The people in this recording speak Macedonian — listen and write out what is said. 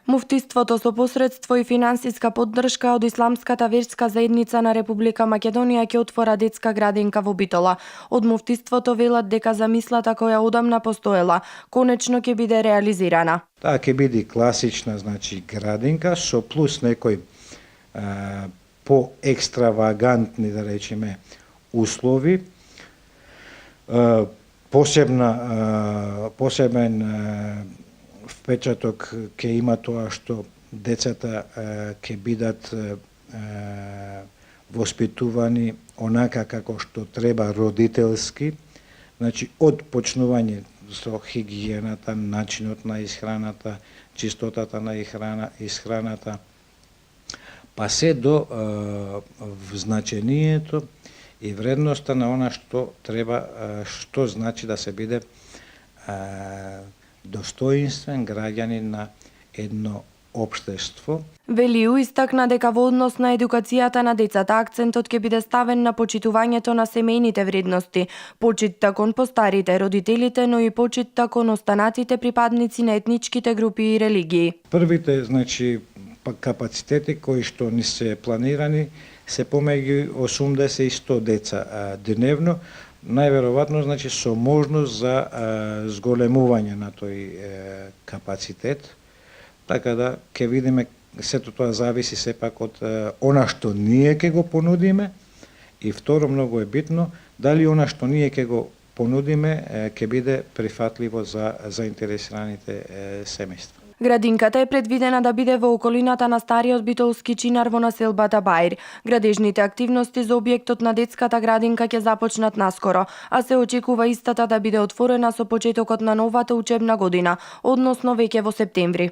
Муфтиството со посредство и финансиска поддршка од Исламската верска заедница на Република Македонија ќе отвора детска градинка во Битола. Од муфтиството велат дека замислата која одамна постоела, конечно ќе биде реализирана. Таа ќе биде класична, значи градинка со плюс некои поекстравагантни, да речеме, услови. Посебен впечаток ќе има тоа што децата ќе бидат воспитувани онака како што треба родителски, значи од почнување со хигиената, начинот на исхраната, чистотата на исхраната, па се до значението и вредноста на она што треба, што значи да се биде достоинствен граѓанин на едно општество. Велиу истакна дека во однос на едукацијата на децата акцентот ќе биде ставен на почитувањето на семејните вредности, почитта кон постарите, родителите, но и почитта кон останатите припадници на етничките групи и религии. Првите, значи, капацитети кои што ни се планирани се помеѓу 80 и 100 деца дневно, најверојатно, значи, со можност за зголемување на тој капацитет, така да ќе видиме, сето тоа зависи сепак од она што ние ќе го понудиме, и второ, многу е битно, дали она што ние ќе го понудиме ќе биде прифатливо за заинтересираните семејства. Градинката е предвидена да биде во околината на стариот битолски чинар во населбата Баир. Градежните активности за објектот на детската градинка ќе започнат наскоро, а се очекува истата да биде отворена со почетокот на новата учебна година, односно веќе во септември.